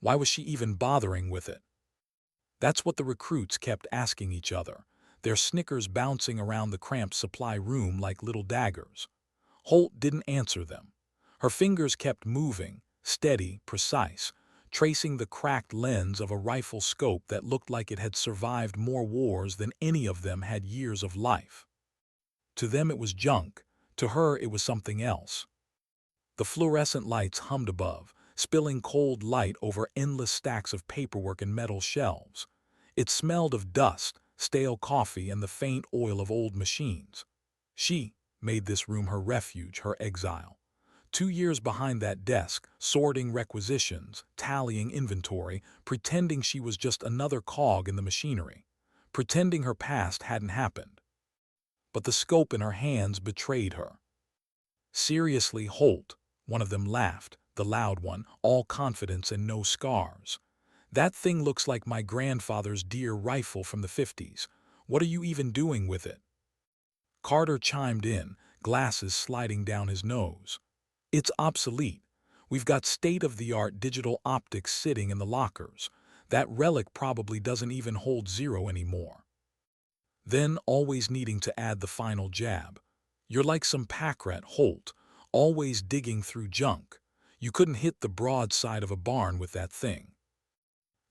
Why was she even bothering with it? That's what the recruits kept asking each other, their snickers bouncing around the cramped supply room like little daggers. Holt didn't answer them. Her fingers kept moving, steady, precise, tracing the cracked lens of a rifle scope that looked like it had survived more wars than any of them had years of life. To them it was junk, to her it was something else. The fluorescent lights hummed above, spilling cold light over endless stacks of paperwork and metal shelves. It smelled of dust, stale coffee, and the faint oil of old machines. She made this room her refuge, her exile. 2 years behind that desk, sorting requisitions, tallying inventory, pretending she was just another cog in the machinery, pretending her past hadn't happened. But the scope in her hands betrayed her. "Seriously, Holt," one of them laughed, the loud one, all confidence and no scars. "That thing looks like my grandfather's deer rifle from the 50s. What are you even doing with it?" Carter chimed in, glasses sliding down his nose. "It's obsolete. We've got state-of-the-art digital optics sitting in the lockers. That relic probably doesn't even hold zero anymore." Then, always needing to add the final jab, "You're like some pack rat, Holt, always digging through junk. You couldn't hit the broadside of a barn with that thing."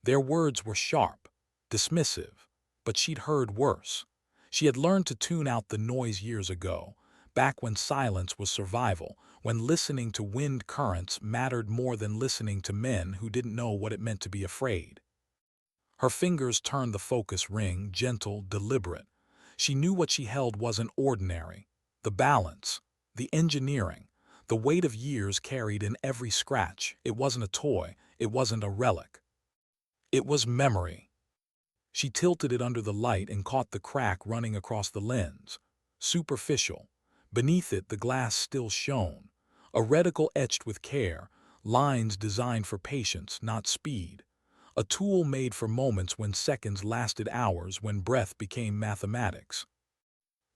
Their words were sharp, dismissive, but she'd heard worse. She had learned to tune out the noise years ago, back when silence was survival, when listening to wind currents mattered more than listening to men who didn't know what it meant to be afraid. Her fingers turned the focus ring, gentle, deliberate. She knew what she held wasn't ordinary. The balance, the engineering, the weight of years carried in every scratch. It wasn't a toy, it wasn't a relic. It was memory. She tilted it under the light and caught the crack running across the lens. Superficial. Beneath it, the glass still shone. A reticle etched with care, lines designed for patience, not speed. A tool made for moments when seconds lasted hours, when breath became mathematics.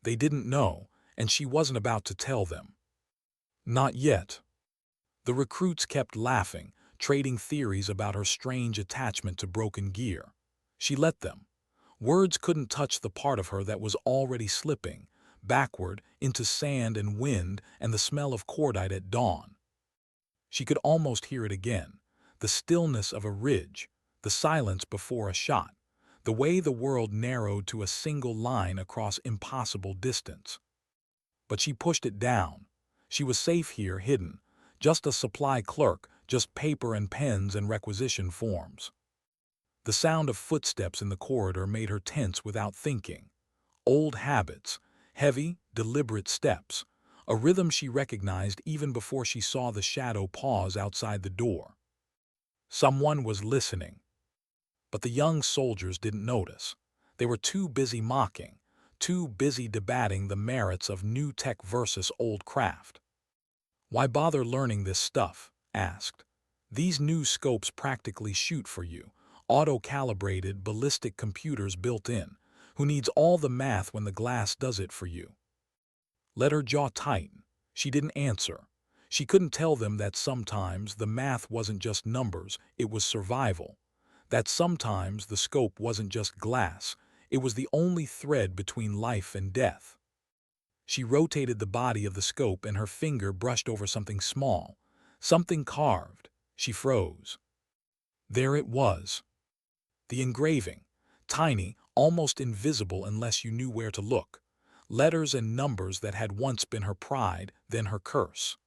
They didn't know, and she wasn't about to tell them. Not yet. The recruits kept laughing, trading theories about her strange attachment to broken gear. She let them. Words couldn't touch the part of her that was already slipping, backward, into sand and wind and the smell of cordite at dawn. She could almost hear it again, the stillness of a ridge, the silence before a shot, the way the world narrowed to a single line across impossible distance. But she pushed it down. She was safe here, hidden, just a supply clerk, just paper and pens and requisition forms. The sound of footsteps in the corridor made her tense without thinking. Old habits, heavy, deliberate steps, a rhythm she recognized even before she saw the shadow pause outside the door. Someone was listening. But the young soldiers didn't notice. They were too busy mocking, too busy debating the merits of new tech versus old craft. "Why bother learning this stuff?" asked. "These new scopes practically shoot for you, auto-calibrated ballistic computers built in. Who needs all the math when the glass does it for you?" Let her jaw tighten. She didn't answer. She couldn't tell them that sometimes the math wasn't just numbers, it was survival. That sometimes the scope wasn't just glass, it was the only thread between life and death. She rotated the body of the scope and her finger brushed over something small, something carved. She froze. There it was. The engraving, tiny, almost invisible unless you knew where to look. Letters and numbers that had once been her pride, then her curse.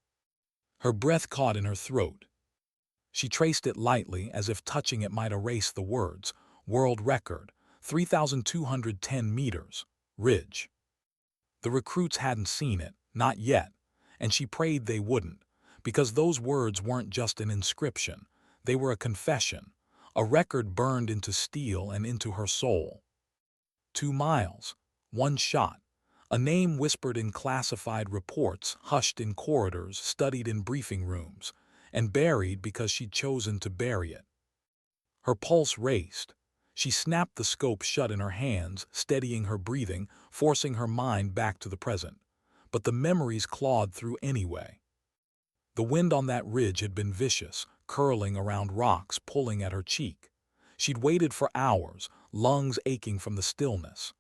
Her breath caught in her throat. She traced it lightly, as if touching it might erase the words. World record, 3,210 meters, ridge. The recruits hadn't seen it, not yet, and she prayed they wouldn't, because those words weren't just an inscription, they were a confession, a record burned into steel and into her soul. 2 miles, one shot, a name whispered in classified reports, hushed in corridors, studied in briefing rooms, and buried because she'd chosen to bury it. Her pulse raced. She snapped the scope shut in her hands, steadying her breathing, forcing her mind back to the present. But the memories clawed through anyway. The wind on that ridge had been vicious, curling around rocks, pulling at her cheek. She'd waited for hours, lungs aching from the stillness.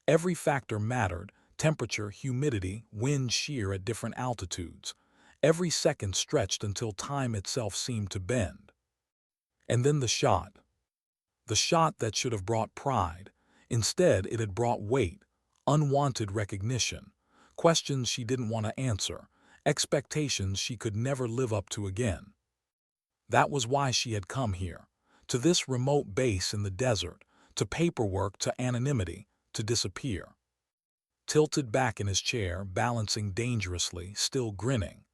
Every factor mattered: temperature, humidity, wind shear at different altitudes. Every second stretched until time itself seemed to bend. And then the shot. The shot that should have brought pride. Instead, it had brought weight, unwanted recognition, questions she didn't want to answer, expectations she could never live up to again. That was why she had come here, to this remote base in the desert, to paperwork, to anonymity, to disappear. Tilted back in his chair, balancing dangerously, still grinning.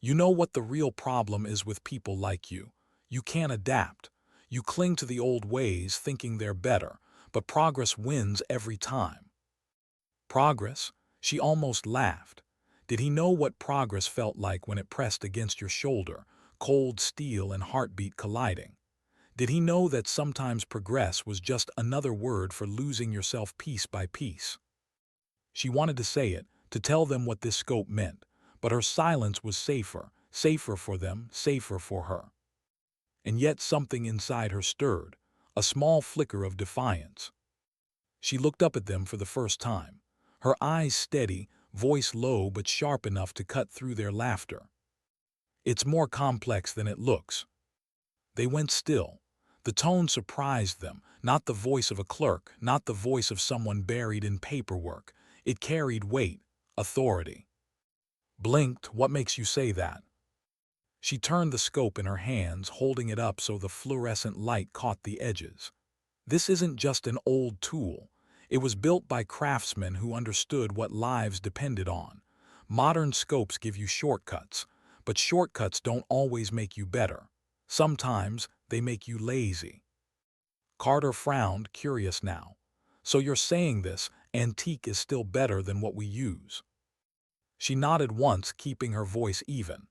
You know what the real problem is with people like you. You can't adapt. You cling to the old ways, thinking they're better, but progress wins every time. Progress? She almost laughed. Did he know what progress felt like when it pressed against your shoulder, cold steel and heartbeat colliding? Did he know that sometimes progress was just another word for losing yourself piece by piece? She wanted to say it, to tell them what this scope meant, but her silence was safer, safer for them, safer for her. And yet something inside her stirred, a small flicker of defiance. She looked up at them for the first time, her eyes steady, voice low but sharp enough to cut through their laughter. It's more complex than it looks. They went still. The tone surprised them, not the voice of a clerk, not the voice of someone buried in paperwork. It carried weight, authority. Blinked, what makes you say that? She turned the scope in her hands, holding it up so the fluorescent light caught the edges. This isn't just an old tool. It was built by craftsmen who understood what lives depended on. Modern scopes give you shortcuts, but shortcuts don't always make you better. Sometimes they make you lazy. Carter frowned, curious now. So you're saying this antique is still better than what we use? She nodded once, keeping her voice even.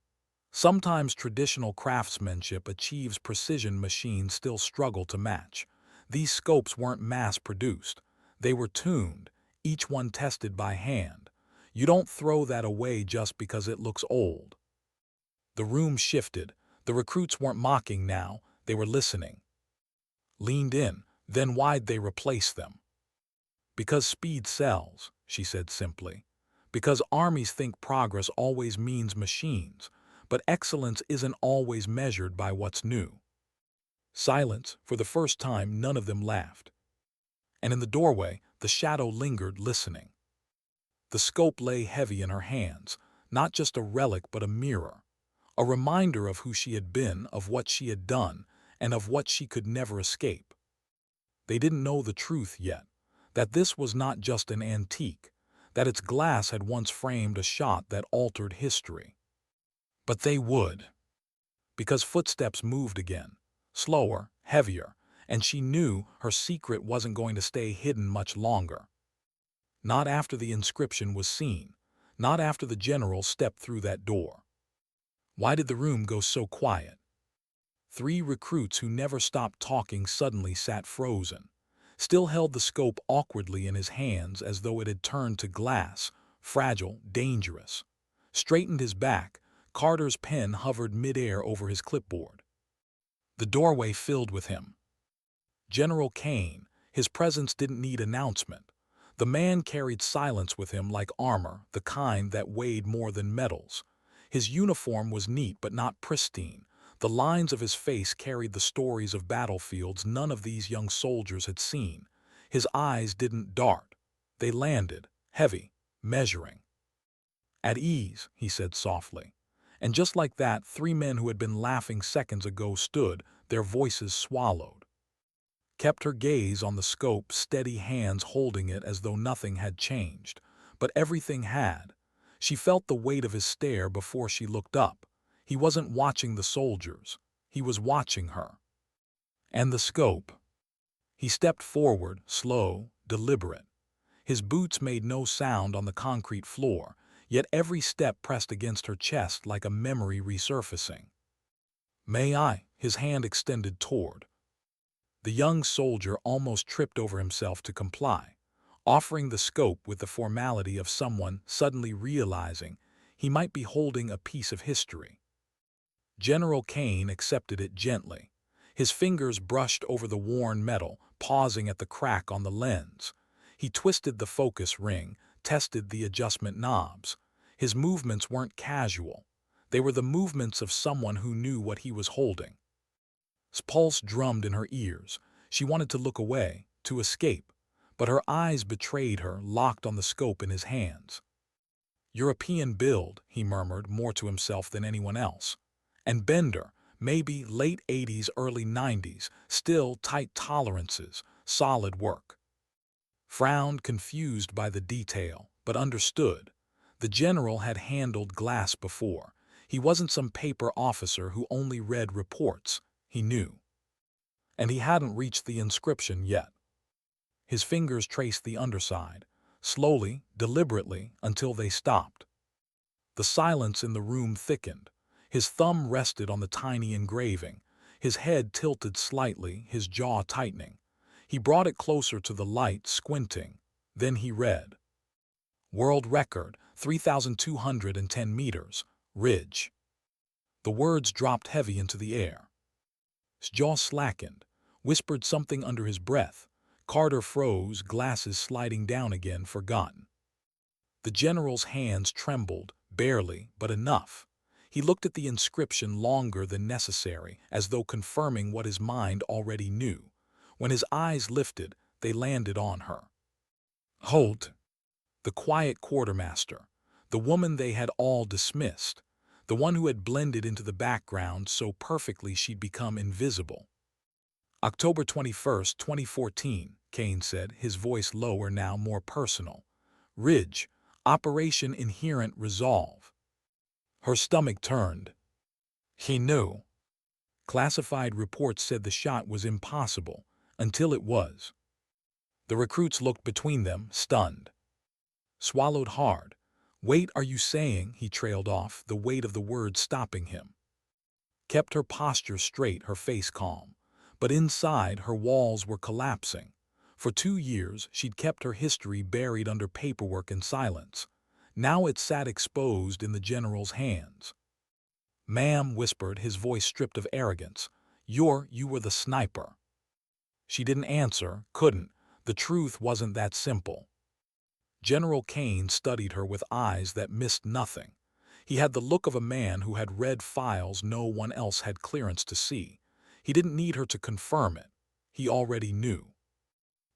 Sometimes traditional craftsmanship achieves precision machines still struggle to match. These scopes weren't mass-produced. They were tuned, each one tested by hand. You don't throw that away just because it looks old. The room shifted. The recruits weren't mocking now, they were listening. Leaned in, then why'd they replace them? Because speed sells, she said simply. Because armies think progress always means machines, but excellence isn't always measured by what's new. Silence. For the first time, none of them laughed. And in the doorway, the shadow lingered, listening. The scope lay heavy in her hands, not just a relic but a mirror. A reminder of who she had been, of what she had done, and of what she could never escape. They didn't know the truth yet, that this was not just an antique, that its glass had once framed a shot that altered history. But they would. Because footsteps moved again, slower, heavier, and she knew her secret wasn't going to stay hidden much longer. Not after the inscription was seen, not after the general stepped through that door. Why did the room go so quiet? 3 recruits who never stopped talking suddenly sat frozen, still held the scope awkwardly in his hands as though it had turned to glass, fragile, dangerous. Straightened his back, Carter's pen hovered midair over his clipboard. The doorway filled with him. General Cain, his presence didn't need announcement. The man carried silence with him like armor, the kind that weighed more than metals. His uniform was neat but not pristine. The lines of his face carried the stories of battlefields none of these young soldiers had seen. His eyes didn't dart. They landed, heavy, measuring. At ease, he said softly. And just like that, 3 men who had been laughing seconds ago stood, their voices swallowed. Kept her gaze on the scope, steady hands holding it as though nothing had changed. But everything had. She felt the weight of his stare before she looked up. He wasn't watching the soldiers. He was watching her. And the scope. He stepped forward, slow, deliberate. His boots made no sound on the concrete floor, yet every step pressed against her chest like a memory resurfacing. "May I?" His hand extended toward. The young soldier almost tripped over himself to comply, offering the scope with the formality of someone suddenly realizing he might be holding a piece of history. General Cain accepted it gently. His fingers brushed over the worn metal, pausing at the crack on the lens. He twisted the focus ring, tested the adjustment knobs. His movements weren't casual. They were the movements of someone who knew what he was holding. His pulse drummed in her ears. She wanted to look away, to escape, but her eyes betrayed her, locked on the scope in his hands. European build, he murmured, more to himself than anyone else. And Bender, maybe late 80s, early 90s, still tight tolerances, solid work. Frowned, confused by the detail, but understood. The general had handled glass before. He wasn't some paper officer who only read reports. He knew. And he hadn't reached the inscription yet. His fingers traced the underside, slowly, deliberately, until they stopped. The silence in the room thickened. His thumb rested on the tiny engraving, his head tilted slightly, his jaw tightening. He brought it closer to the light, squinting. Then he read. World record, 3,210 meters, ridge. The words dropped heavy into the air. His jaw slackened, whispered something under his breath. Carter froze, glasses sliding down again, forgotten. The general's hands trembled, barely, but enough. He looked at the inscription longer than necessary, as though confirming what his mind already knew. When his eyes lifted, they landed on her. Holt, the quiet quartermaster, the woman they had all dismissed, the one who had blended into the background so perfectly she'd become invisible. October 21st, 2014, Cain said, his voice lower, now more personal. Ridge, Operation Inherent Resolve. Her stomach turned. He knew. Classified reports said the shot was impossible, until it was. The recruits looked between them, stunned. Swallowed hard. Wait, are you saying, he trailed off, the weight of the words stopping him. Kept her posture straight, her face calm. But inside, her walls were collapsing. For 2 years, she'd kept her history buried under paperwork and silence. Now it sat exposed in the general's hands. Ma'am, whispered, his voice stripped of arrogance. You were the sniper. She didn't answer, couldn't. The truth wasn't that simple. General Cain studied her with eyes that missed nothing. He had the look of a man who had read files no one else had clearance to see. He didn't need her to confirm it. He already knew.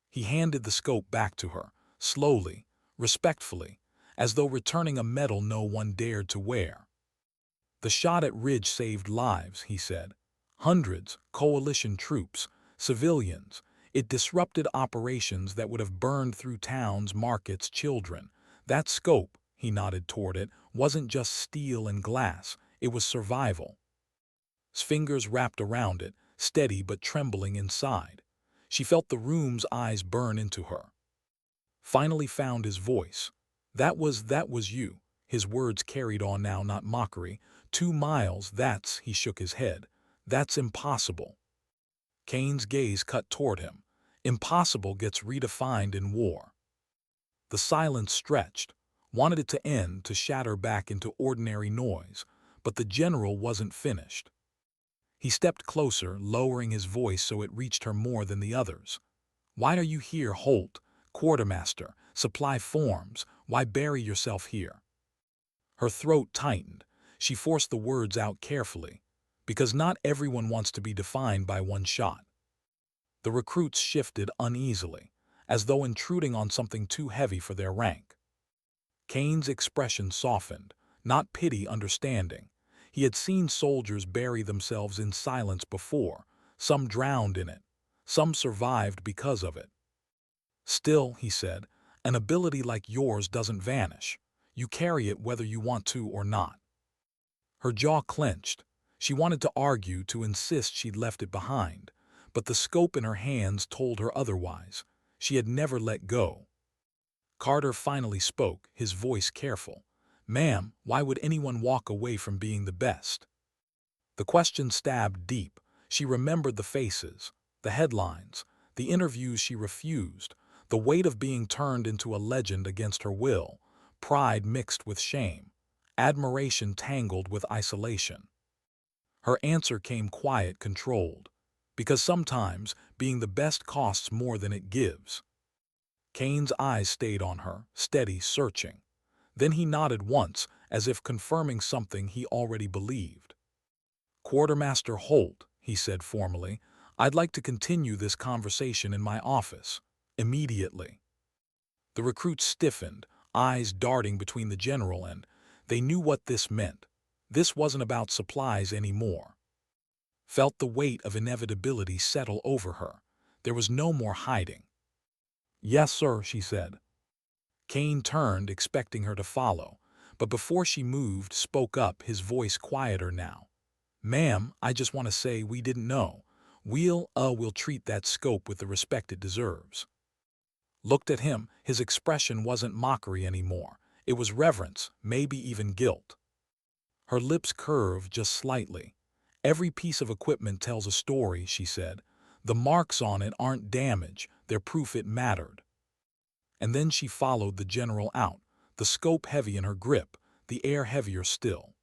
He handed the scope back to her, slowly, respectfully, as though returning a medal no one dared to wear. The shot at Ridge saved lives, he said. Hundreds, coalition troops, civilians. It disrupted operations that would have burned through towns, markets, children. That scope, he nodded toward it, wasn't just steel and glass. It was survival. His fingers wrapped around it, steady but trembling inside. She felt the room's eyes burn into her. Finally found his voice. That was you. His words carried on now, not mockery. 2 miles, he shook his head. That's impossible. Cain's gaze cut toward him. Impossible gets redefined in war. The silence stretched, wanted it to end, to shatter back into ordinary noise, but the general wasn't finished. He stepped closer, lowering his voice so it reached her more than the others. Why are you here, Holt? Quartermaster, supply forms. Why bury yourself here? Her throat tightened. She forced the words out carefully. Because not everyone wants to be defined by one shot. The recruits shifted uneasily, as though intruding on something too heavy for their rank. Cain's expression softened, not pity, understanding. He had seen soldiers bury themselves in silence before. Some drowned in it. Some survived because of it. Still, he said, an ability like yours doesn't vanish. You carry it whether you want to or not. Her jaw clenched. She wanted to argue, to insist she'd left it behind, but the scope in her hands told her otherwise. She had never let go. Carter finally spoke, his voice careful. Ma'am, why would anyone walk away from being the best? The question stabbed deep. She remembered the faces, the headlines, the interviews she refused, the weight of being turned into a legend against her will, pride mixed with shame, admiration tangled with isolation. Her answer came quiet, controlled. Because sometimes being the best costs more than it gives. Cain's eyes stayed on her, steady, searching. Then he nodded once, as if confirming something he already believed. "Quartermaster Holt," he said formally, "I'd like to continue this conversation in my office. Immediately." The recruits stiffened, eyes darting between the general and they knew what this meant. This wasn't about supplies anymore. Felt the weight of inevitability settle over her. There was no more hiding. "Yes, sir," she said. Cain turned, expecting her to follow, but before she moved, spoke up, his voice quieter now. "Ma'am, I just want to say we didn't know. We'll treat that scope with the respect it deserves." Looked at him, his expression wasn't mockery anymore. It was reverence, maybe even guilt. Her lips curved just slightly. "Every piece of equipment tells a story," she said. "The marks on it aren't damage, they're proof it mattered." And then she followed the general out, the scope heavy in her grip, the air heavier still.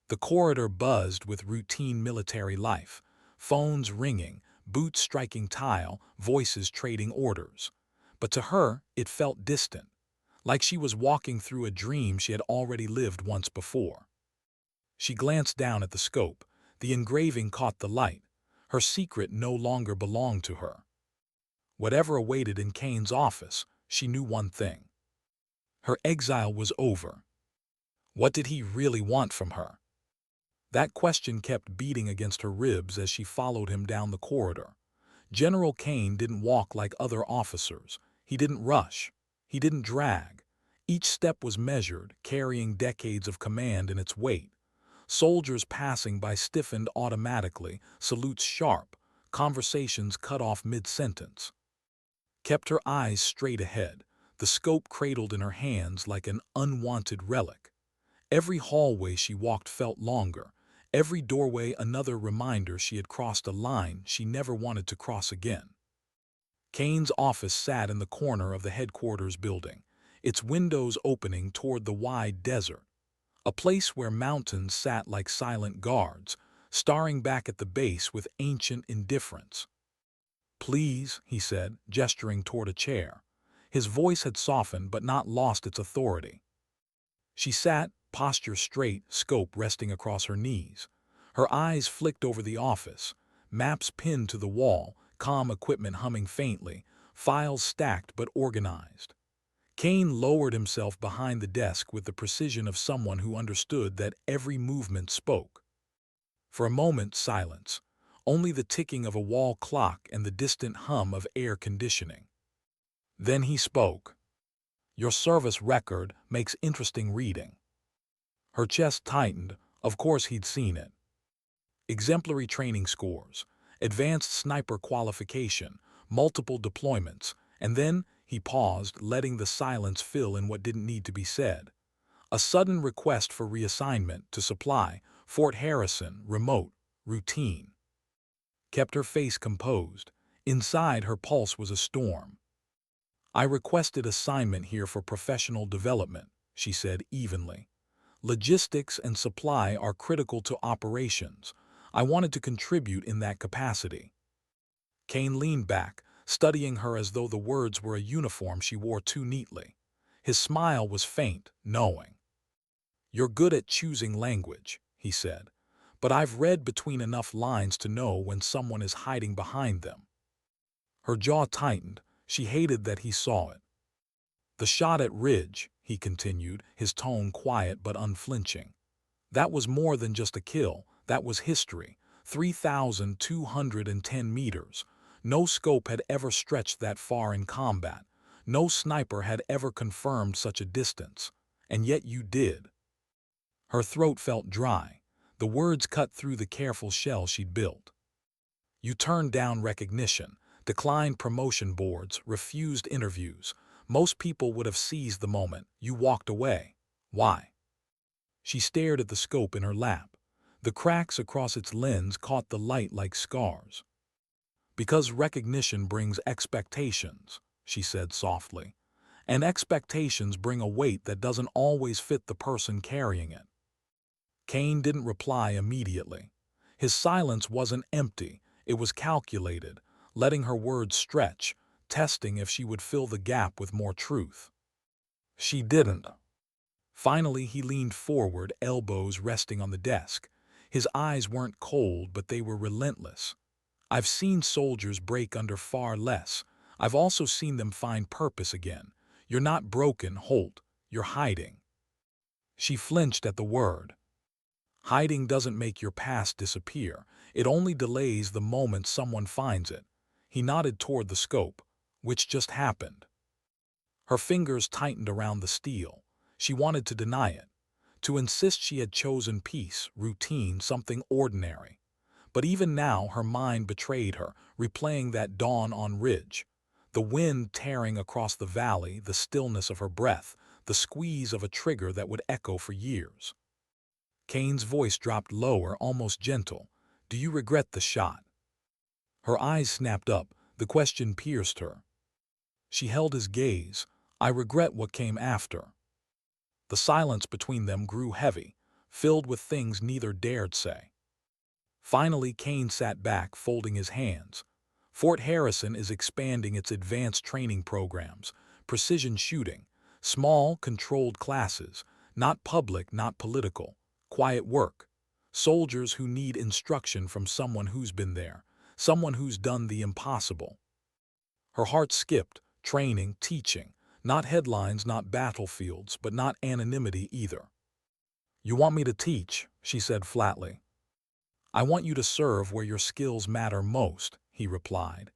The corridor buzzed with routine military life, phones ringing, boots striking tile, voices trading orders. But to her, it felt distant, like she was walking through a dream she had already lived once before. She glanced down at the scope. The engraving caught the light. Her secret no longer belonged to her. Whatever awaited in Cain's office, she knew one thing. Her exile was over. What did he really want from her? That question kept beating against her ribs as she followed him down the corridor. General Cain didn't walk like other officers. He didn't rush. He didn't drag. Each step was measured, carrying decades of command in its weight. Soldiers passing by stiffened automatically, salutes sharp, conversations cut off mid-sentence. Kept her eyes straight ahead, the scope cradled in her hands like an unwanted relic. Every hallway she walked felt longer, every doorway another reminder she had crossed a line she never wanted to cross again. Cain's office sat in the corner of the headquarters building, its windows opening toward the wide desert, a place where mountains sat like silent guards, staring back at the base with ancient indifference. "Please," he said, gesturing toward a chair. His voice had softened but not lost its authority. She sat, posture straight, scope resting across her knees. Her eyes flicked over the office, maps pinned to the wall, comm equipment humming faintly, files stacked but organized. Cain lowered himself behind the desk with the precision of someone who understood that every movement spoke. For a moment, silence. Only the ticking of a wall clock and the distant hum of air conditioning. Then he spoke. "Your service record makes interesting reading." Her chest tightened. Of course he'd seen it. Exemplary training scores, advanced sniper qualification, multiple deployments, and then he paused, letting the silence fill in what didn't need to be said. A sudden request for reassignment to supply, Fort Harrison, remote, routine. Kept her face composed. Inside, her pulse was a storm. "I requested assignment here for professional development," she said evenly. "Logistics and supply are critical to operations. I wanted to contribute in that capacity." Cain leaned back, studying her as though the words were a uniform she wore too neatly. His smile was faint, knowing. "You're good at choosing language," he said, "but I've read between enough lines to know when someone is hiding behind them." Her jaw tightened. She hated that he saw it. "The shot at Ridge," he continued, his tone quiet but unflinching. "That was more than just a kill. That was history. 3,210 meters. No scope had ever stretched that far in combat. No sniper had ever confirmed such a distance. And yet you did." Her throat felt dry. The words cut through the careful shell she'd built. "You turned down recognition, declined promotion boards, refused interviews. Most people would have seized the moment. You walked away. Why?" She stared at the scope in her lap. The cracks across its lens caught the light like scars. "Because recognition brings expectations," she said softly. "And expectations bring a weight that doesn't always fit the person carrying it." Cain didn't reply immediately. His silence wasn't empty, it was calculated, letting her words stretch, testing if she would fill the gap with more truth. She didn't. Finally, he leaned forward, elbows resting on the desk. His eyes weren't cold, but they were relentless. I've seen soldiers break under far less. I've also seen them find purpose again. You're not broken, Holt. You're hiding. She flinched at the word. Hiding doesn't make your past disappear. It only delays the moment someone finds it. He nodded toward the scope, which just happened. Her fingers tightened around the steel. She wanted to deny it, to insist she had chosen peace, routine, something ordinary. But even now her mind betrayed her, replaying that dawn on ridge. The wind tearing across the valley, the stillness of her breath, the squeeze of a trigger that would echo for years. Cain's voice dropped lower, almost gentle. Do you regret the shot? Her eyes snapped up, the question pierced her. She held his gaze. I regret what came after. The silence between them grew heavy, filled with things neither dared say. Finally, Cain sat back, folding his hands. Fort Harrison is expanding its advanced training programs, precision shooting, small, controlled classes, not public, not political, quiet work. Soldiers who need instruction from someone who's been there, someone who's done the impossible. Her heart skipped, training, teaching, not headlines, not battlefields, but not anonymity either. You want me to teach, she said flatly. I want you to serve where your skills matter most, he replied.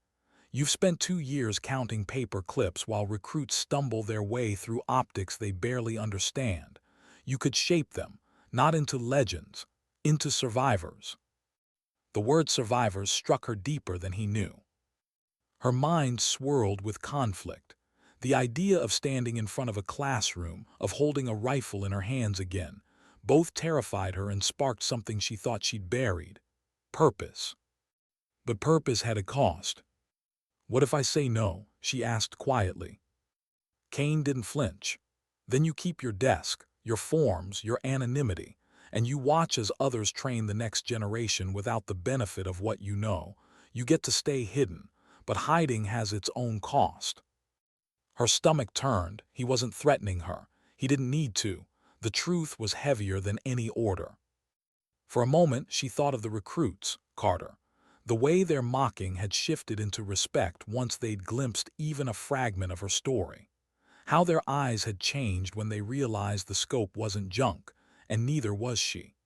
You've spent 2 years counting paper clips while recruits stumble their way through optics they barely understand. You could shape them, not into legends, into survivors. The word survivors struck her deeper than he knew. Her mind swirled with conflict. The idea of standing in front of a classroom, of holding a rifle in her hands again, both terrified her and sparked something she thought she'd buried. Purpose. But purpose had a cost. What if I say no? She asked quietly. Cain didn't flinch. Then you keep your desk, your forms, your anonymity, and you watch as others train the next generation without the benefit of what you know. You get to stay hidden, but hiding has its own cost. Her stomach turned. He wasn't threatening her. He didn't need to. The truth was heavier than any order. For a moment, she thought of the recruits, Carter. The way their mocking had shifted into respect once they'd glimpsed even a fragment of her story. How their eyes had changed when they realized the scope wasn't junk, and neither was she.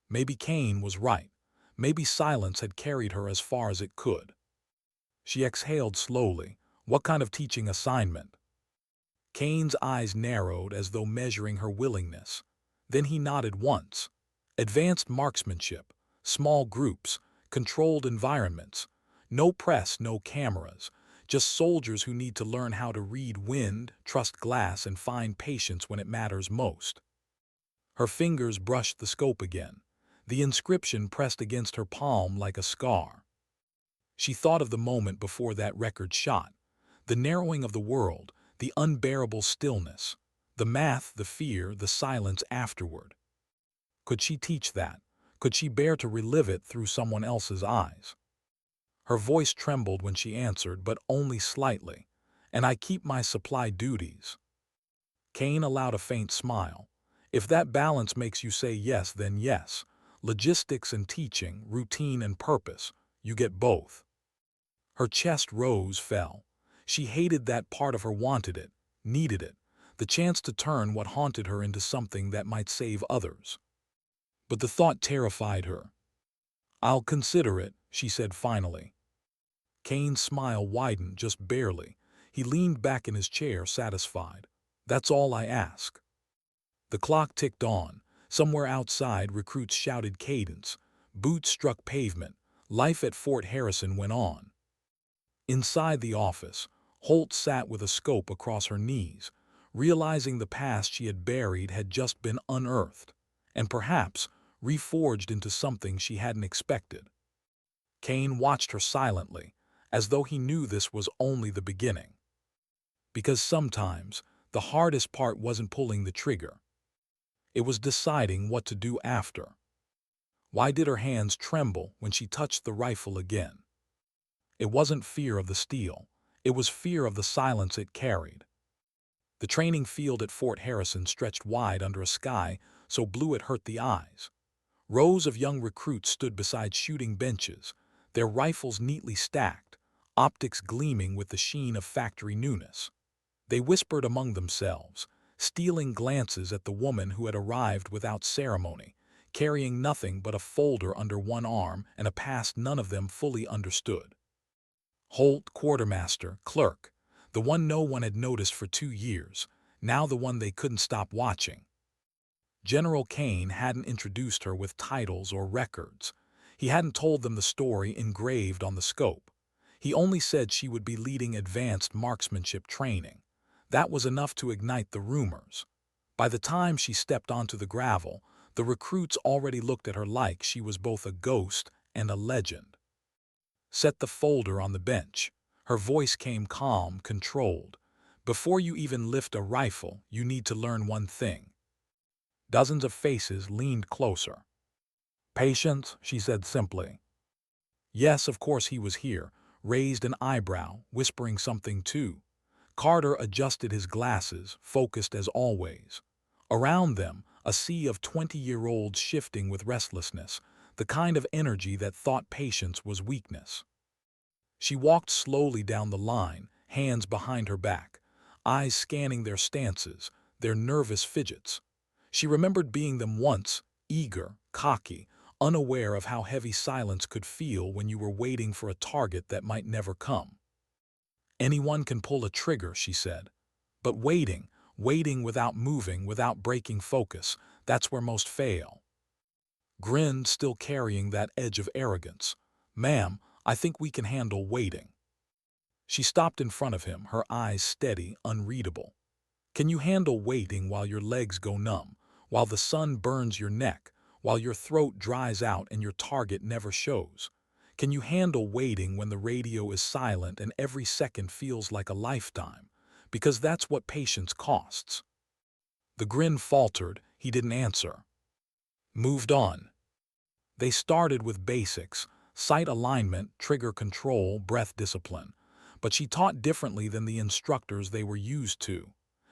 Maybe Cain was right. Maybe silence had carried her as far as it could. She exhaled slowly. What kind of teaching assignment? Cain's eyes narrowed as though measuring her willingness. Then he nodded once. Advanced marksmanship, small groups, controlled environments. No press, no cameras. Just soldiers who need to learn how to read wind, trust glass, and find patience when it matters most. Her fingers brushed the scope again. The inscription pressed against her palm like a scar. She thought of the moment before that record shot. The narrowing of the world, the unbearable stillness, the math, the fear, the silence afterward. Could she teach that? Could she bear to relive it through someone else's eyes? Her voice trembled when she answered, but only slightly. And I keep my supply duties. Cain allowed a faint smile. If that balance makes you say yes, then yes. Logistics and teaching, routine and purpose, you get both. Her chest rose, fell. She hated that part of her, wanted it, needed it, the chance to turn what haunted her into something that might save others. But the thought terrified her. I'll consider it, she said finally. Cain's smile widened just barely. He leaned back in his chair, satisfied. That's all I ask. The clock ticked on. Somewhere outside, recruits shouted cadence. Boots struck pavement. Life at Fort Harrison went on. Inside the office, Holt sat with a scope across her knees, realizing the past she had buried had just been unearthed, and perhaps reforged into something she hadn't expected. Cain watched her silently, as though he knew this was only the beginning. Because sometimes, the hardest part wasn't pulling the trigger. It was deciding what to do after. Why did her hands tremble when she touched the rifle again? It wasn't fear of the steel. It was fear of the silence it carried. The training field at Fort Harrison stretched wide under a sky so blue it hurt the eyes. Rows of young recruits stood beside shooting benches, their rifles neatly stacked, optics gleaming with the sheen of factory newness. They whispered among themselves, stealing glances at the woman who had arrived without ceremony, carrying nothing but a folder under one arm and a past none of them fully understood. Holt, quartermaster, clerk, the one no one had noticed for 2 years, now the one they couldn't stop watching. General Cain hadn't introduced her with titles or records. He hadn't told them the story engraved on the scope. He only said she would be leading advanced marksmanship training. That was enough to ignite the rumors. By the time she stepped onto the gravel, the recruits already looked at her like she was both a ghost and a legend. Set the folder on the bench. Her voice came calm, controlled. Before you even lift a rifle, you need to learn one thing. Dozens of faces leaned closer. Patience, she said simply. Yes, of course he was here, raised an eyebrow, whispering something too. Carter adjusted his glasses, focused as always. Around them, a sea of 20-year-olds shifting with restlessness, the kind of energy that thought patience was weakness. She walked slowly down the line, hands behind her back, eyes scanning their stances, their nervous fidgets. She remembered being them once, eager, cocky, unaware of how heavy silence could feel when you were waiting for a target that might never come. Anyone can pull a trigger, she said. But waiting without moving, without breaking focus, that's where most fail. Grinned, still carrying that edge of arrogance. Ma'am, I think we can handle waiting. She stopped in front of him, her eyes steady, unreadable. Can you handle waiting while your legs go numb, while the sun burns your neck, while your throat dries out and your target never shows? Can you handle waiting when the radio is silent and every second feels like a lifetime? Because that's what patience costs. The grin faltered, he didn't answer. Moved on. They started with basics, sight alignment, trigger control, breath discipline. But she taught differently than the instructors they were used to.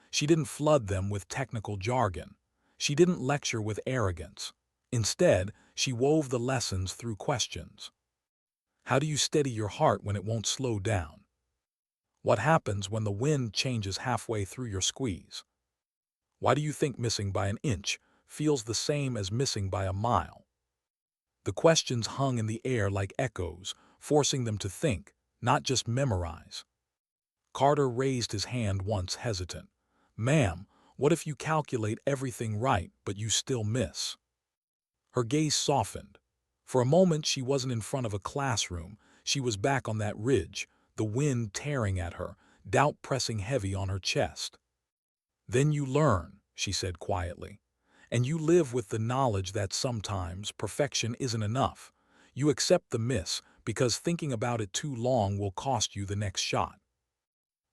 She didn't flood them with technical jargon. She didn't lecture with arrogance. Instead, she wove the lessons through questions. How do you steady your heart when it won't slow down? What happens when the wind changes halfway through your squeeze? Why do you think missing by an inch feels the same as missing by a mile? The questions hung in the air like echoes, forcing them to think, not just memorize. Carter raised his hand once, hesitant. Ma'am, what if you calculate everything right, but you still miss? Her gaze softened. For a moment she wasn't in front of a classroom, she was back on that ridge, the wind tearing at her, doubt pressing heavy on her chest. Then you learn, she said quietly. And you live with the knowledge that sometimes perfection isn't enough. You accept the miss because thinking about it too long will cost you the next shot.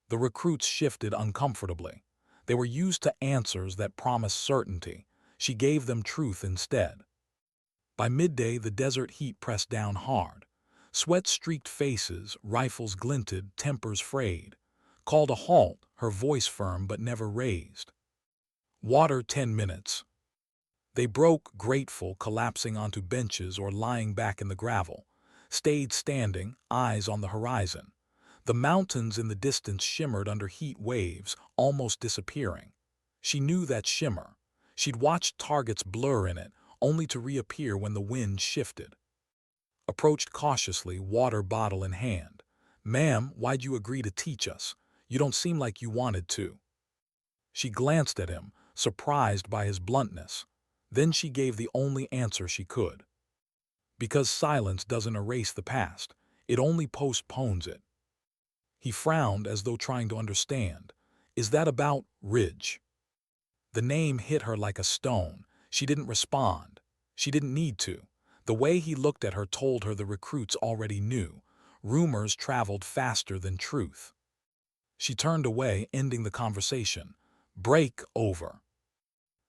The recruits shifted uncomfortably. They were used to answers that promised certainty. She gave them truth instead. By midday, the desert heat pressed down hard. Sweat-streaked faces, rifles glinted, tempers frayed. Called a halt, her voice firm but never raised. Water 10 minutes. They broke, grateful, collapsing onto benches or lying back in the gravel. Stayed standing, eyes on the horizon. The mountains in the distance shimmered under heat waves, almost disappearing. She knew that shimmer. She'd watched targets blur in it, only to reappear when the wind shifted. Approached cautiously, water bottle in hand. Ma'am, why'd you agree to teach us? You don't seem like you wanted to. She glanced at him, surprised by his bluntness. Then she gave the only answer she could. Because silence doesn't erase the past, it only postpones it. He frowned as though trying to understand. Is that about Ridge? The name hit her like a stone. She didn't respond. She didn't need to. The way he looked at her told her the recruits already knew. Rumors traveled faster than truth. She turned away, ending the conversation. Break over.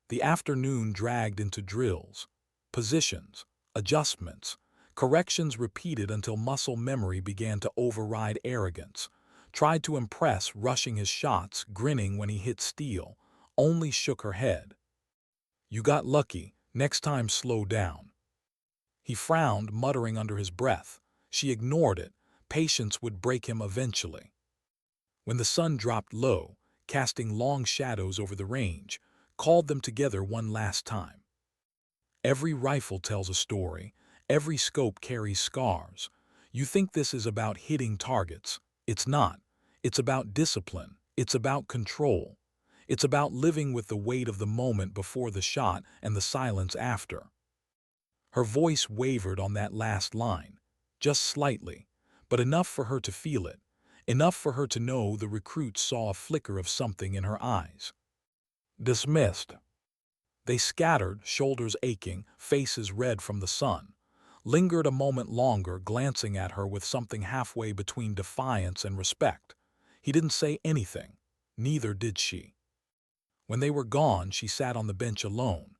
The afternoon dragged into drills, positions, adjustments, corrections repeated until muscle memory began to override arrogance. Tried to impress, rushing his shots, grinning when he hit steel, only shook her head. You got lucky, next time slow down. He frowned, muttering under his breath. She ignored it. Patience would break him eventually. When the sun dropped low, casting long shadows over the range, called them together one last time. Every rifle tells a story. Every scope carries scars. You think this is about hitting targets. It's not. It's about discipline. It's about control. It's about living with the weight of the moment before the shot and the silence after. Her voice wavered on that last line, just slightly, but enough for her to feel it, enough for her to know the recruit saw a flicker of something in her eyes. Dismissed. They scattered, shoulders aching, faces red from the sun, lingered a moment longer, glancing at her with something halfway between defiance and respect. He didn't say anything. Neither did she. When they were gone, she sat on the bench alone.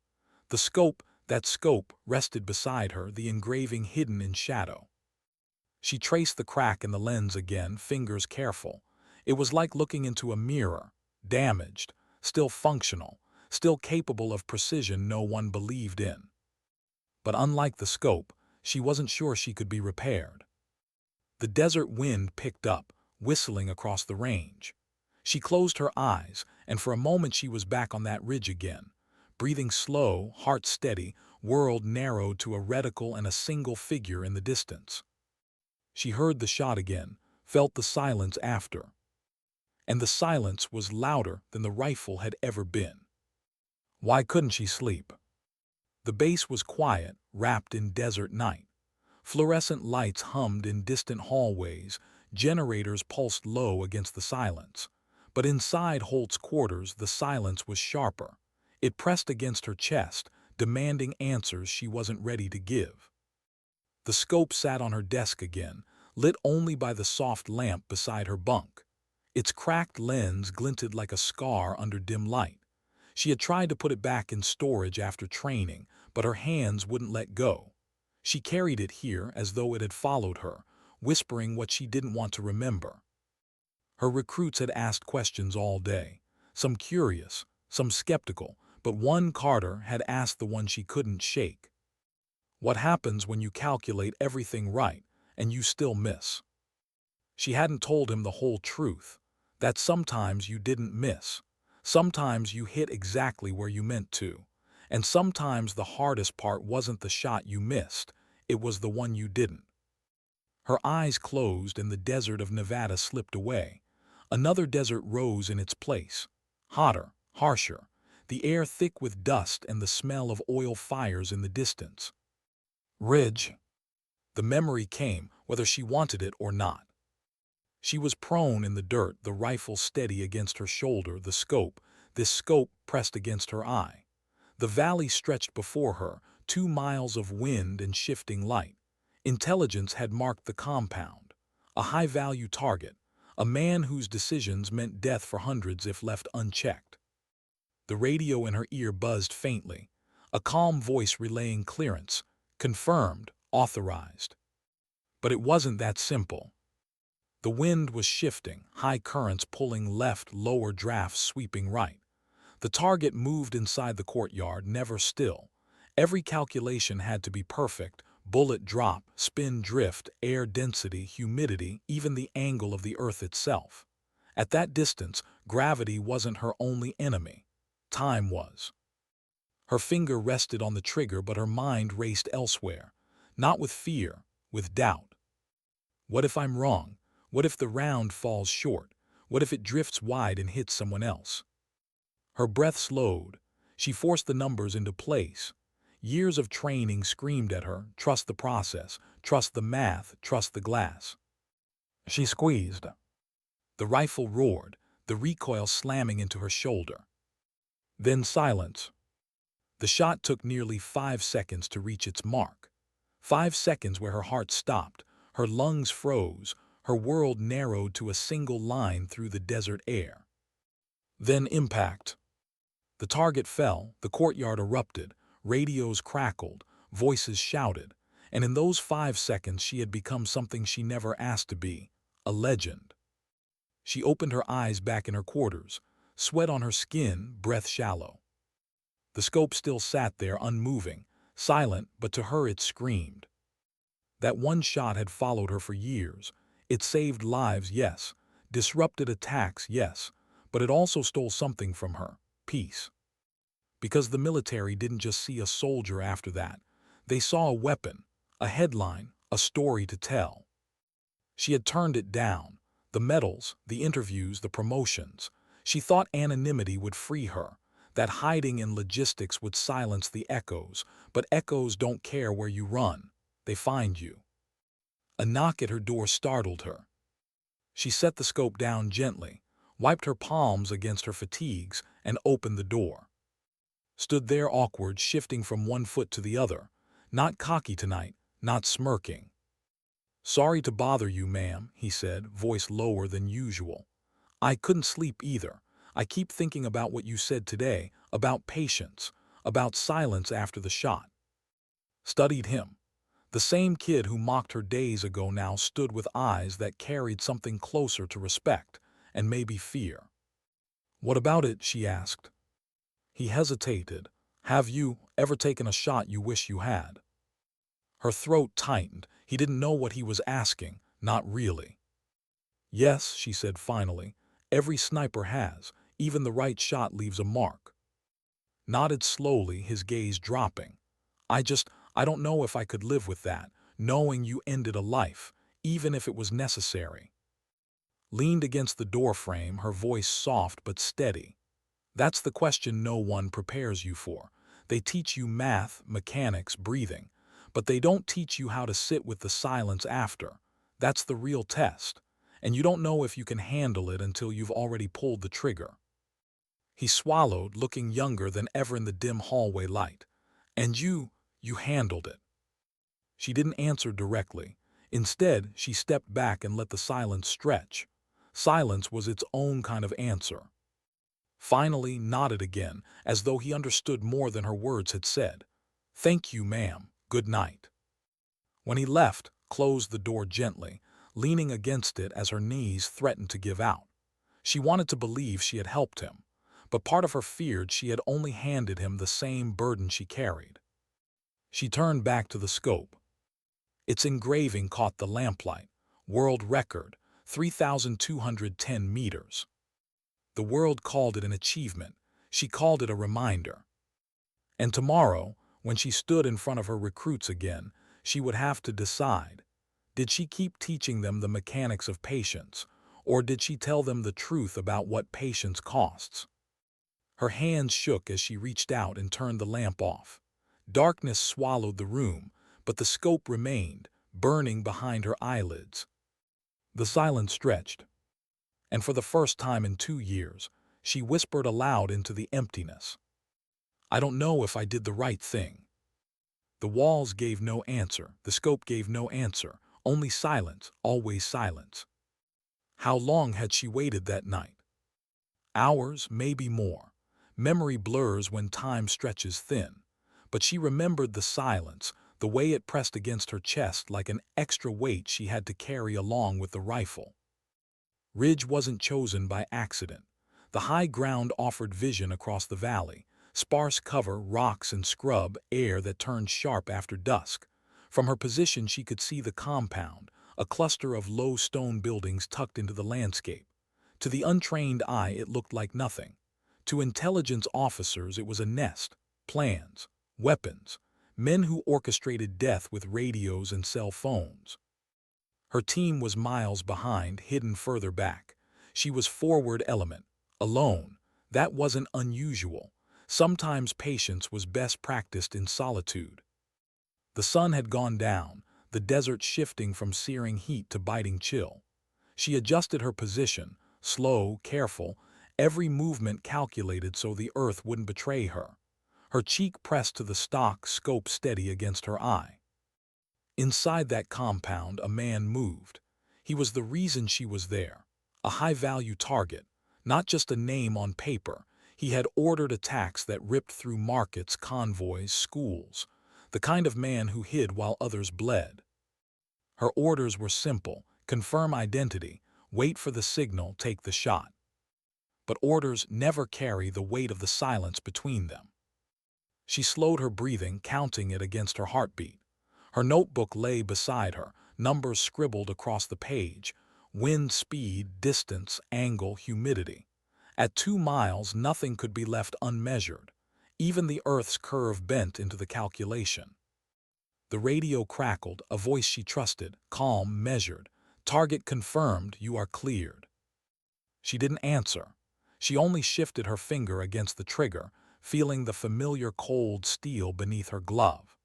The scope, that scope, rested beside her, the engraving hidden in shadow. She traced the crack in the lens again, fingers careful. It was like looking into a mirror, damaged, still functional, still capable of precision no one believed in. But unlike the scope, she wasn't sure she could be repaired. The desert wind picked up, whistling across the range. She closed her eyes, and for a moment she was back on that ridge again. Breathing slow, heart steady, world narrowed to a reticle and a single figure in the distance. She heard the shot again, felt the silence after. And the silence was louder than the rifle had ever been. Why couldn't she sleep? The base was quiet, wrapped in desert night. Fluorescent lights hummed in distant hallways, generators pulsed low against the silence. But inside Holt's quarters the silence was sharper. It pressed against her chest, demanding answers she wasn't ready to give. The scope sat on her desk again, lit only by the soft lamp beside her bunk. Its cracked lens glinted like a scar under dim light. She had tried to put it back in storage after training, but her hands wouldn't let go. She carried it here as though it had followed her, whispering what she didn't want to remember. Her recruits had asked questions all day, some curious, some skeptical, but one, Carter, had asked the one she couldn't shake. What happens when you calculate everything right and you still miss? She hadn't told him the whole truth, that sometimes you didn't miss. Sometimes you hit exactly where you meant to. And sometimes the hardest part wasn't the shot you missed, it was the one you didn't. Her eyes closed and the desert of Nevada slipped away. Another desert rose in its place, hotter, harsher, the air thick with dust and the smell of oil fires in the distance. Ridge. The memory came, whether she wanted it or not. She was prone in the dirt, the rifle steady against her shoulder, this scope pressed against her eye. The valley stretched before her, 2 miles of wind and shifting light. Intelligence had marked the compound. A high-value target, a man whose decisions meant death for hundreds if left unchecked. The radio in her ear buzzed faintly, a calm voice relaying clearance, confirmed, authorized. But it wasn't that simple. The wind was shifting, high currents pulling left, lower drafts sweeping right. The target moved inside the courtyard, never still. Every calculation had to be perfect: bullet drop, spin drift, air density, humidity, even the angle of the earth itself. At that distance, gravity wasn't her only enemy. Time was. Her finger rested on the trigger, but her mind raced elsewhere. Not with fear, with doubt. What if I'm wrong? What if the round falls short? What if it drifts wide and hits someone else? Her breath slowed. She forced the numbers into place. Years of training screamed at her, trust the process, trust the math, trust the glass. She squeezed. The rifle roared, the recoil slamming into her shoulder. Then silence. The shot took nearly 5 seconds to reach its mark. 5 seconds where her heart stopped, her lungs froze, her world narrowed to a single line through the desert air. Then impact. The target fell, the courtyard erupted, radios crackled, Voices shouted, and in those 5 seconds she had become something she never asked to be, a legend. She opened her eyes back in her quarters, sweat on her skin, breath shallow. The scope still sat there unmoving, silent, but to her it screamed. That one shot had followed her for years. It saved lives, yes. Disrupted attacks, yes. But it also stole something from her, peace. Because the military didn't just see a soldier after that. They saw a weapon, a headline, a story to tell. She had turned it down. The medals, the interviews, the promotions. She thought anonymity would free her, that hiding in logistics would silence the echoes, but echoes don't care where you run. They find you. A knock at her door startled her. She set the scope down gently, wiped her palms against her fatigues, and opened the door. Stood there awkward, shifting from one foot to the other, not cocky tonight, not smirking. "Sorry to bother you, ma'am," he said, voice lower than usual. "I couldn't sleep either. I keep thinking about what you said today, about patience, about silence after the shot." Studied him. The same kid who mocked her days ago now stood with eyes that carried something closer to respect, and maybe fear. "What about it?" she asked. He hesitated. "Have you ever taken a shot you wish you had?" Her throat tightened. He didn't know what he was asking, not really. "Yes," she said finally. "Every sniper has. Even the right shot leaves a mark." Nodded slowly, his gaze dropping. I don't know if I could live with that, knowing you ended a life, even if it was necessary." Leaned against the doorframe, her voice soft but steady. "That's the question no one prepares you for. They teach you math, mechanics, breathing, but they don't teach you how to sit with the silence after. That's the real test, and you don't know if you can handle it until you've already pulled the trigger." He swallowed, looking younger than ever in the dim hallway light. "And you handled it." She didn't answer directly. Instead, she stepped back and let the silence stretch. Silence was its own kind of answer. Finally nodded again, as though he understood more than her words had said. "Thank you, ma'am. Good night." When he left, closed the door gently, leaning against it as her knees threatened to give out. She wanted to believe she had helped him, but part of her feared she had only handed him the same burden she carried. She turned back to the scope. Its engraving caught the lamplight. World record, 3,210 meters. The world called it an achievement. She called it a reminder. And tomorrow, when she stood in front of her recruits again, she would have to decide. Did she keep teaching them the mechanics of patience, or did she tell them the truth about what patience costs? Her hands shook as she reached out and turned the lamp off. Darkness swallowed the room, but the scope remained, burning behind her eyelids. The silence stretched, and for the first time in 2 years, she whispered aloud into the emptiness. "I don't know if I did the right thing." The walls gave no answer, the scope gave no answer, only silence, always silence. How long had she waited that night? Hours, maybe more. Memory blurs when time stretches thin. But she remembered the silence, the way it pressed against her chest like an extra weight she had to carry along with the rifle. Ridge wasn't chosen by accident. The high ground offered vision across the valley, sparse cover, rocks and scrub, air that turned sharp after dusk. From her position she could see the compound, a cluster of low stone buildings tucked into the landscape. To the untrained eye it looked like nothing. To intelligence officers it was a nest, plans, weapons, men who orchestrated death with radios and cell phones. Her team was miles behind, hidden further back. She was forward element, alone. That wasn't unusual. Sometimes patience was best practiced in solitude. The sun had gone down, the desert shifting from searing heat to biting chill. She adjusted her position, slow, careful, every movement calculated so the earth wouldn't betray her. Her cheek pressed to the stock, scope steady against her eye. Inside that compound, a man moved. He was the reason she was there. A high-value target, not just a name on paper. He had ordered attacks that ripped through markets, convoys, schools. the kind of man who hid while others bled. Her orders were simple: confirm identity, wait for the signal, take the shot. But orders never carry the weight of the silence between them. She slowed her breathing, counting it against her heartbeat. Her notebook lay beside her, numbers scribbled across the page: wind speed, distance, angle, humidity. At 2 miles, nothing could be left unmeasured. Even the Earth's curve bent into the calculation. The radio crackled, a voice she trusted, calm, measured. Target confirmed, you are cleared. She didn't answer. She only shifted her finger against the trigger, feeling the familiar cold steel beneath her glove.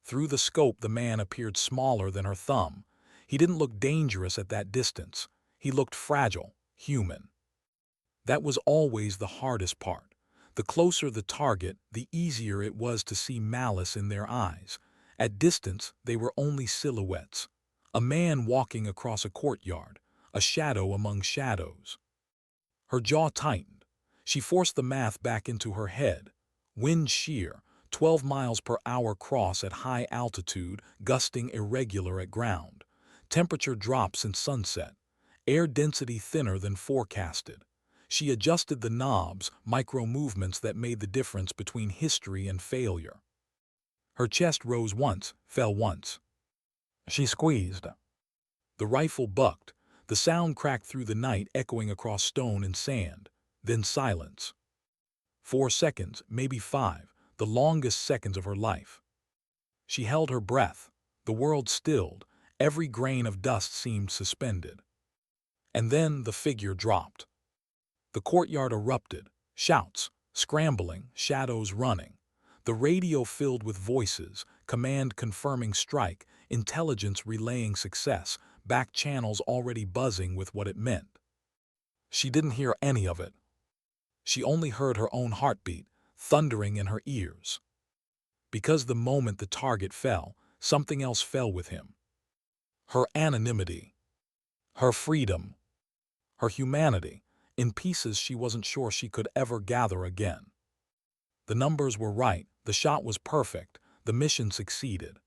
Through the scope, the man appeared smaller than her thumb. He didn't look dangerous at that distance. He looked fragile, human. That was always the hardest part. The closer the target, the easier it was to see malice in their eyes. At distance, they were only silhouettes. A man walking across a courtyard, a shadow among shadows. Her jaw tightened. She forced the math back into her head. Wind shear, 12 miles per hour cross at high altitude, gusting irregular at ground. Temperature drops in sunset. Air density thinner than forecasted. She adjusted the knobs, micro-movements that made the difference between history and failure. Her chest rose once, fell once. She squeezed. The rifle bucked. The sound cracked through the night, echoing across stone and sand. Then silence. 4 seconds, maybe 5, the longest seconds of her life. She held her breath. The world stilled. Every grain of dust seemed suspended. And then the figure dropped. The courtyard erupted. Shouts, scrambling, shadows running. The radio filled with voices, command confirming strike, intelligence relaying success, back channels already buzzing with what it meant. She didn't hear any of it. She only heard her own heartbeat, thundering in her ears. Because the moment the target fell, something else fell with him. Her anonymity. Her freedom. Her humanity, in pieces she wasn't sure she could ever gather again. The numbers were right, the shot was perfect, the mission succeeded.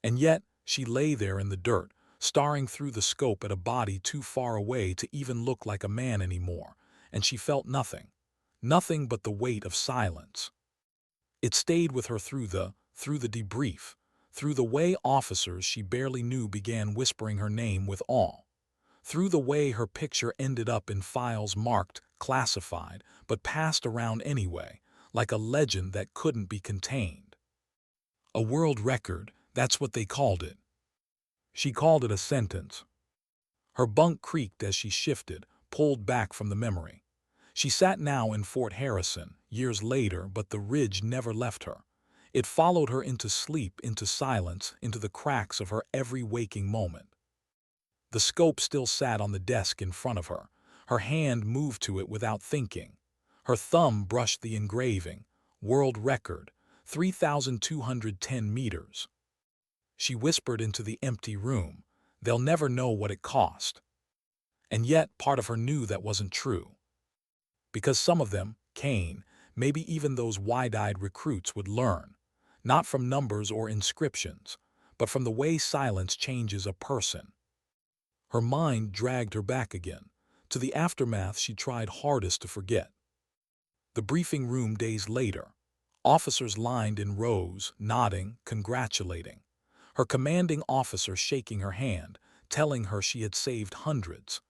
And yet, she lay there in the dirt, staring through the scope at a body too far away to even look like a man anymore, and she felt nothing. Nothing but the weight of silence. It stayed with her through the debrief, through the way officers she barely knew began whispering her name with awe, through the way her picture ended up in files marked classified but passed around anyway, like a legend that couldn't be contained. A world record, that's what they called it. She called it a sentence. Her bunk creaked as she shifted, pulled back from the memory. She sat now in Fort Harrison, years later, but the ridge never left her. It followed her into sleep, into silence, into the cracks of her every waking moment. The scope still sat on the desk in front of her. Her hand moved to it without thinking. Her thumb brushed the engraving. World record, 3,210 meters. She whispered into the empty room, "They'll never know what it cost." And yet, part of her knew that wasn't true. Because some of them, Cain, maybe even those wide-eyed recruits, would learn, not from numbers or inscriptions, but from the way silence changes a person. Her mind dragged her back again, to the aftermath she tried hardest to forget. The briefing room days later. Officers lined in rows, nodding, congratulating. Her commanding officer shaking her hand, telling her she had saved hundreds.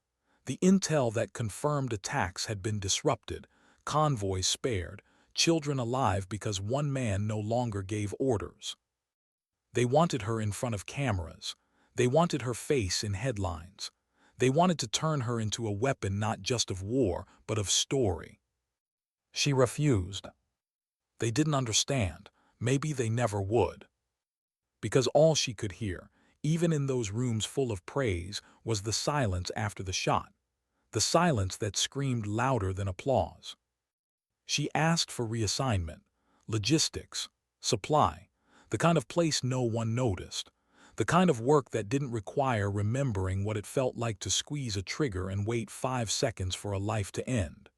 The intel that confirmed attacks had been disrupted, convoys spared, children alive because one man no longer gave orders. They wanted her in front of cameras. They wanted her face in headlines. They wanted to turn her into a weapon not just of war, but of story. She refused. They didn't understand. Maybe they never would. Because all she could hear, even in those rooms full of praise, was the silence after the shot. The silence that screamed louder than applause. She asked for reassignment, logistics, supply, the kind of place no one noticed, the kind of work that didn't require remembering what it felt like to squeeze a trigger and wait 5 seconds for a life to end.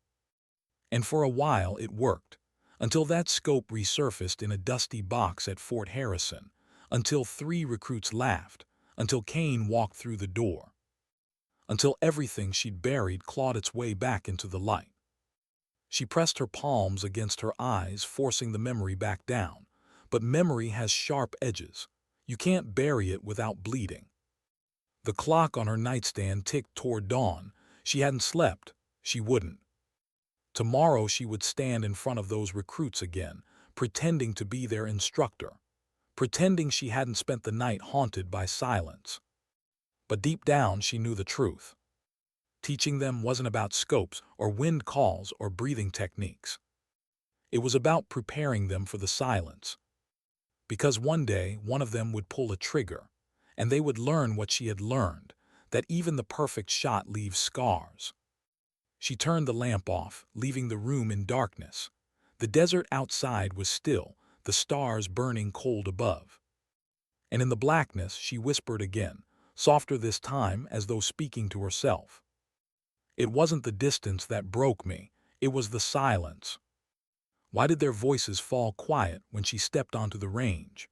And for a while it worked. until that scope resurfaced in a dusty box at Fort Harrison, until 3 recruits laughed, until Cain walked through the door, until everything she'd buried clawed its way back into the light. She pressed her palms against her eyes, forcing the memory back down. But memory has sharp edges. You can't bury it without bleeding. The clock on her nightstand ticked toward dawn. She hadn't slept. She wouldn't. Tomorrow she would stand in front of those recruits again, pretending to be their instructor, pretending she hadn't spent the night haunted by silence. But deep down she knew the truth. Teaching them wasn't about scopes or wind calls or breathing techniques. It was about preparing them for the silence. Because one day one of them would pull a trigger, and they would learn what she had learned, that even the perfect shot leaves scars. She turned the lamp off, leaving the room in darkness. The desert outside was still, the stars burning cold above. And in the blackness she whispered again, softer this time, as though speaking to herself. It wasn't the distance that broke me, it was the silence. Why did their voices fall quiet when she stepped onto the range?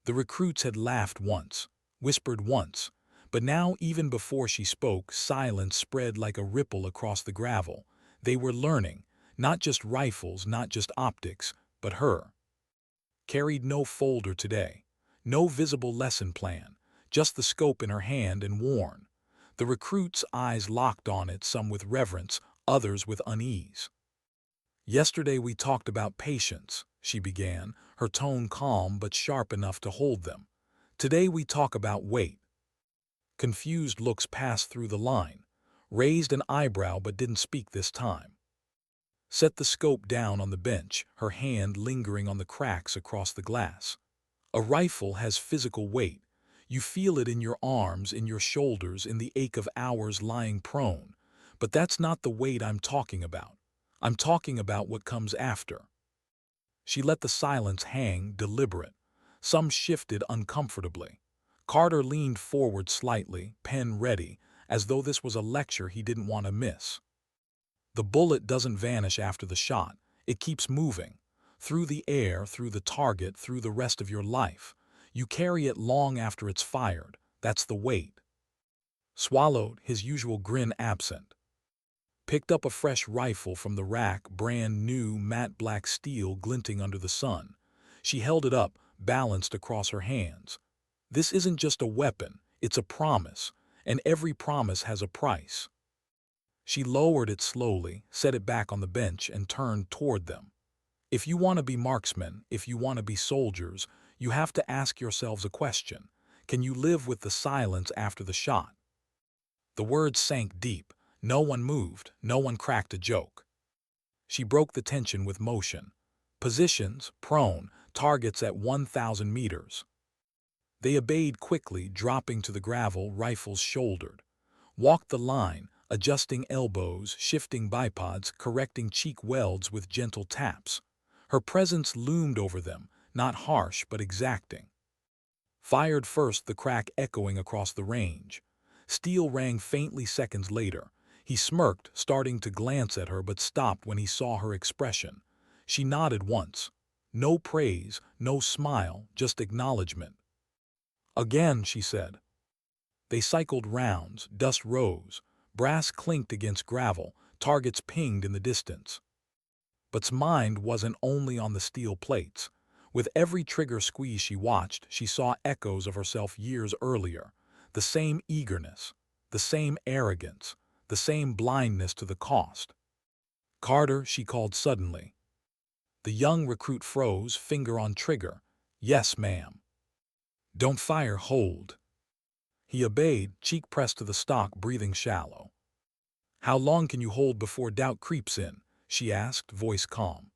The recruits had laughed once, whispered once, but now, even before she spoke, silence spread like a ripple across the gravel. They were learning, not just rifles, not just optics, but her. Carried no folder today, no visible lesson plan, just the scope in her hand and worn. The recruits' eyes locked on it, some with reverence, others with unease. "Yesterday we talked about patience," she began, her tone calm but sharp enough to hold them. "Today we talk about weight." Confused looks passed through the line, raised an eyebrow but didn't speak this time. Set the scope down on the bench, her hand lingering on the cracks across the glass. A rifle has physical weight. You feel it in your arms, in your shoulders, in the ache of hours lying prone. But that's not the weight I'm talking about. I'm talking about what comes after. She let the silence hang, deliberate. Some shifted uncomfortably. Carter leaned forward slightly, pen ready, as though this was a lecture he didn't want to miss. The bullet doesn't vanish after the shot. It keeps moving. Through the air, through the target, through the rest of your life. You carry it long after it's fired. That's the weight. Swallowed, his usual grin absent. Picked up a fresh rifle from the rack, brand new, matte black steel glinting under the sun. She held it up, balanced across her hands. This isn't just a weapon, it's a promise, and every promise has a price. She lowered it slowly, set it back on the bench, and turned toward them. If you want to be marksmen, if you want to be soldiers, you have to ask yourselves a question. Can you live with the silence after the shot? The words sank deep. No one moved, no one cracked a joke. She broke the tension with motion. Positions, prone, targets at 1,000 meters. They obeyed quickly, dropping to the gravel, rifles shouldered. Walked the line, adjusting elbows, shifting bipods, correcting cheek welds with gentle taps. Her presence loomed over them, not harsh but exacting. Fired first, the crack echoing across the range. Steel rang faintly seconds later. He smirked, starting to glance at her, but stopped when he saw her expression. She nodded once. No praise, no smile, just acknowledgement. "Again," she said. They cycled rounds, dust rose, brass clinked against gravel, targets pinged in the distance. But's mind wasn't only on the steel plates. With every trigger squeeze she watched, she saw echoes of herself years earlier. The same eagerness, the same arrogance, the same blindness to the cost. "Carter," she called suddenly. The young recruit froze, finger on trigger. "Yes, ma'am." "Don't fire, hold." He obeyed, cheek pressed to the stock, breathing shallow. "How long can you hold before doubt creeps in?" she asked, voice calm.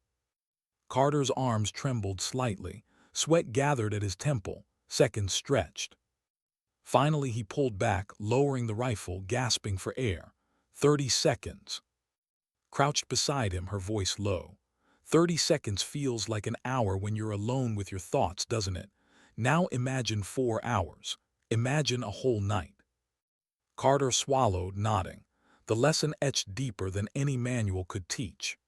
Carter's arms trembled slightly. Sweat gathered at his temple. Seconds stretched. Finally he pulled back, lowering the rifle, gasping for air. 30 seconds. Crouched beside him, her voice low. 30 seconds feels like an hour when you're alone with your thoughts, doesn't it? Now imagine 4 hours. Imagine a whole night. Carter swallowed, nodding. The lesson etched deeper than any manual could teach.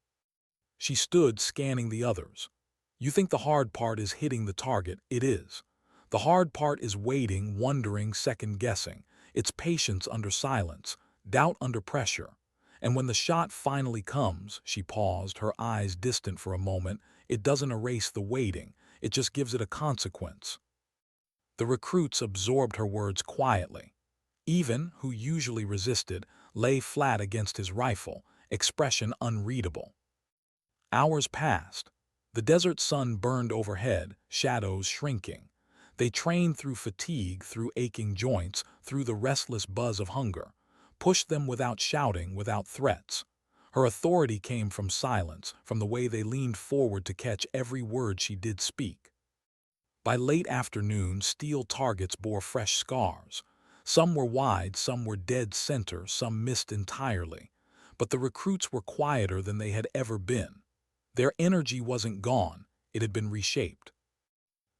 She stood scanning the others. You think the hard part is hitting the target. It is. The hard part is waiting, wondering, second-guessing. It's patience under silence, doubt under pressure. And when the shot finally comes, she paused, her eyes distant for a moment, it doesn't erase the waiting, it just gives it a consequence. The recruits absorbed her words quietly. Even, who usually resisted, lay flat against his rifle, expression unreadable. Hours passed. The desert sun burned overhead, shadows shrinking. They trained through fatigue, through aching joints, through the restless buzz of hunger. Pushed them without shouting, without threats. Her authority came from silence, from the way they leaned forward to catch every word she did speak. By late afternoon, steel targets bore fresh scars. Some were wide, some were dead center, some missed entirely. But the recruits were quieter than they had ever been. Their energy wasn't gone, it had been reshaped.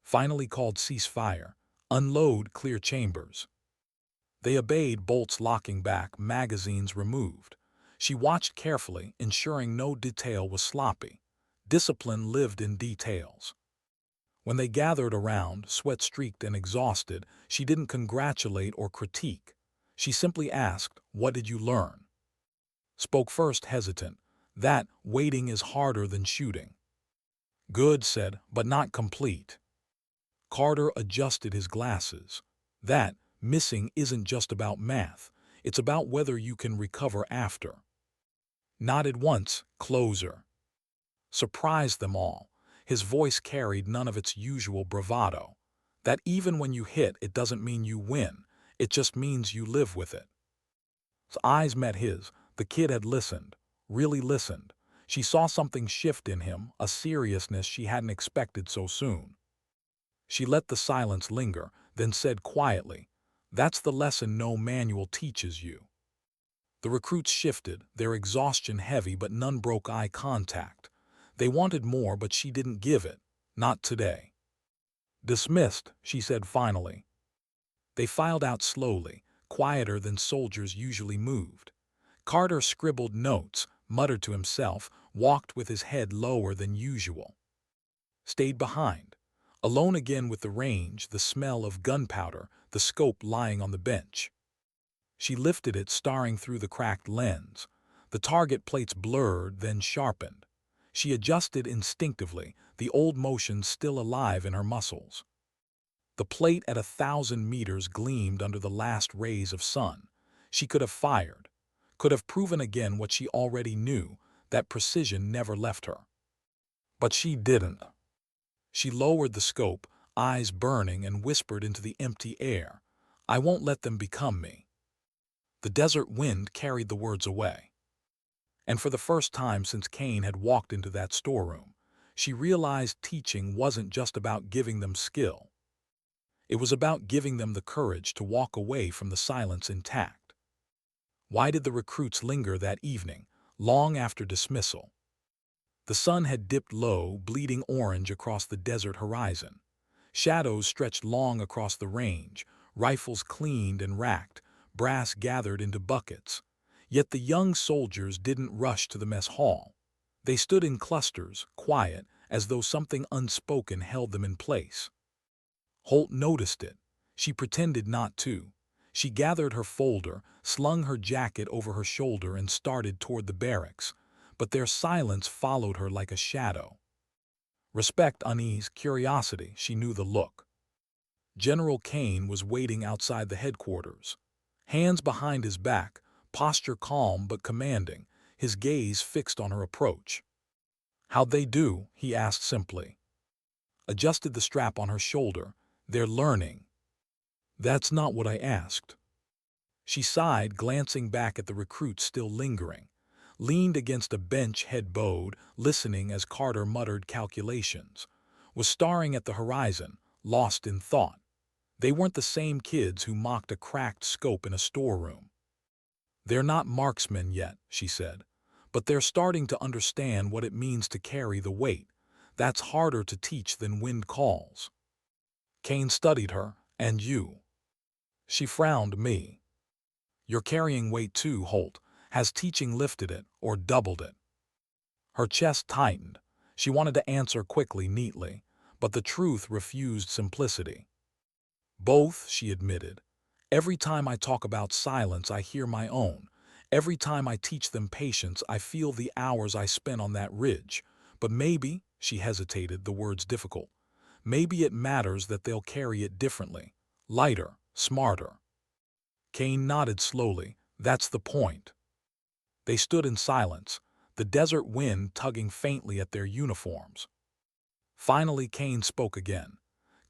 Finally called ceasefire, unload, clear chambers. They obeyed, bolts locking back, magazines removed. She watched carefully, ensuring no detail was sloppy. Discipline lived in details. When they gathered around, sweat-streaked and exhausted, she didn't congratulate or critique. She simply asked, "What did you learn?" Spoke first, hesitant. "That waiting is harder than shooting." "Good," said, "but not complete." Carter adjusted his glasses. "That missing isn't just about math. It's about whether you can recover after." Nodded once, closer. Surprised them all. His voice carried none of its usual bravado. That even when you hit, it doesn't mean you win. It just means you live with it. His eyes met his. The kid had listened. Really listened. She saw something shift in him, a seriousness she hadn't expected so soon. She let the silence linger, then said quietly, "That's the lesson no manual teaches you." The recruits shifted, their exhaustion heavy, but none broke eye contact. They wanted more, but she didn't give it. Not today. "Dismissed," she said finally. They filed out slowly, quieter than soldiers usually moved. Carter scribbled notes, muttered to himself, walked with his head lower than usual. Stayed behind. Alone again with the range, the smell of gunpowder, the scope lying on the bench. She lifted it, staring through the cracked lens. The target plates blurred, then sharpened. She adjusted instinctively, the old motion still alive in her muscles. The plate at 1,000 meters gleamed under the last rays of sun. She could have fired, could have proven again what she already knew, that precision never left her. But she didn't. She lowered the scope, eyes burning, and whispered into the empty air, "I won't let them become me." The desert wind carried the words away. And for the first time since Cain had walked into that storeroom, she realized teaching wasn't just about giving them skill. It was about giving them the courage to walk away from the silence intact. Why did the recruits linger that evening, long after dismissal? The sun had dipped low, bleeding orange across the desert horizon. Shadows stretched long across the range, rifles cleaned and racked, brass gathered into buckets. Yet the young soldiers didn't rush to the mess hall. They stood in clusters, quiet, as though something unspoken held them in place. Holt noticed it. She pretended not to. She gathered her folder, slung her jacket over her shoulder, and started toward the barracks. But their silence followed her like a shadow. Respect, unease, curiosity, she knew the look. General Cain was waiting outside the headquarters. Hands behind his back, posture calm but commanding, his gaze fixed on her approach. "How'd they do?" he asked simply. Adjusted the strap on her shoulder. "They're learning." "That's not what I asked." She sighed, glancing back at the recruits still lingering. Leaned against a bench, head bowed, listening as Carter muttered calculations. Was staring at the horizon, lost in thought. They weren't the same kids who mocked a cracked scope in a storeroom. "They're not marksmen yet," she said, "but they're starting to understand what it means to carry the weight. That's harder to teach than wind calls." Cain studied her. "And you?" She frowned. "Me." "You're carrying weight too, Holt. Has teaching lifted it, or doubled it?" Her chest tightened. She wanted to answer quickly, neatly, but the truth refused simplicity. Both, she admitted. Every time I talk about silence, I hear my own. Every time I teach them patience, I feel the hours I spent on that ridge. But maybe, she hesitated, the words difficult, maybe it matters that they'll carry it differently. Lighter, smarter. Cain nodded slowly. That's the point. They stood in silence, the desert wind tugging faintly at their uniforms. Finally, Cain spoke again.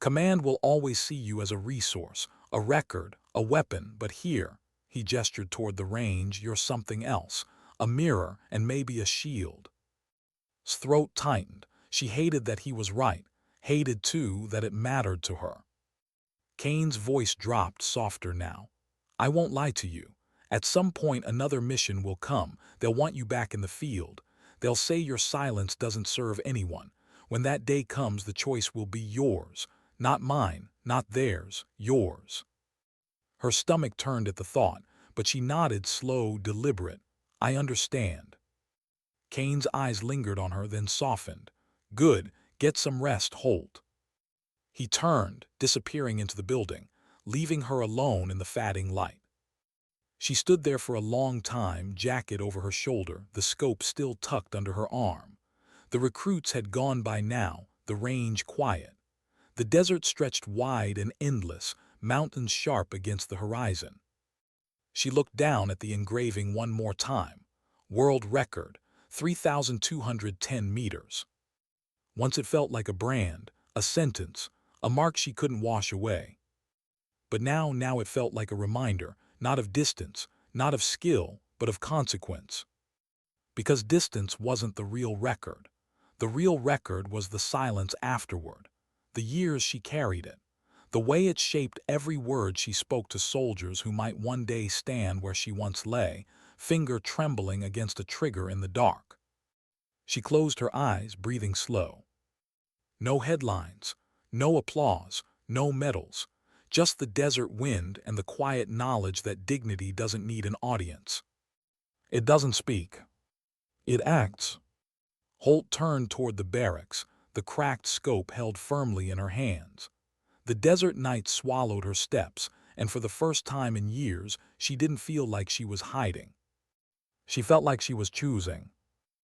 Command will always see you as a resource, a record, a weapon, but here, he gestured toward the range, you're something else, a mirror and maybe a shield. His throat tightened. She hated that he was right, hated too that it mattered to her. Cain's voice dropped softer now. I won't lie to you. At some point another mission will come. They'll want you back in the field. They'll say your silence doesn't serve anyone. When that day comes, the choice will be yours. Not mine, not theirs, yours. Her stomach turned at the thought, but she nodded, slow, deliberate. I understand. Cain's eyes lingered on her, then softened. Good, get some rest, Holt. He turned, disappearing into the building, leaving her alone in the fading light. She stood there for a long time, jacket over her shoulder, the scope still tucked under her arm. The recruits had gone by now, the range quiet. The desert stretched wide and endless, mountains sharp against the horizon. She looked down at the engraving one more time. World record, 3,210 meters. Once it felt like a brand, a sentence, a mark she couldn't wash away. But now it felt like a reminder, not of distance, not of skill, but of consequence. Because distance wasn't the real record. The real record was the silence afterward, the years she carried it, the way it shaped every word she spoke to soldiers who might one day stand where she once lay, finger trembling against a trigger in the dark. She closed her eyes, breathing slow. No headlines, no applause, no medals, just the desert wind and the quiet knowledge that dignity doesn't need an audience. It doesn't speak. It acts. Holt turned toward the barracks, the cracked scope held firmly in her hands. The desert night swallowed her steps, and for the first time in years, she didn't feel like she was hiding. She felt like she was choosing.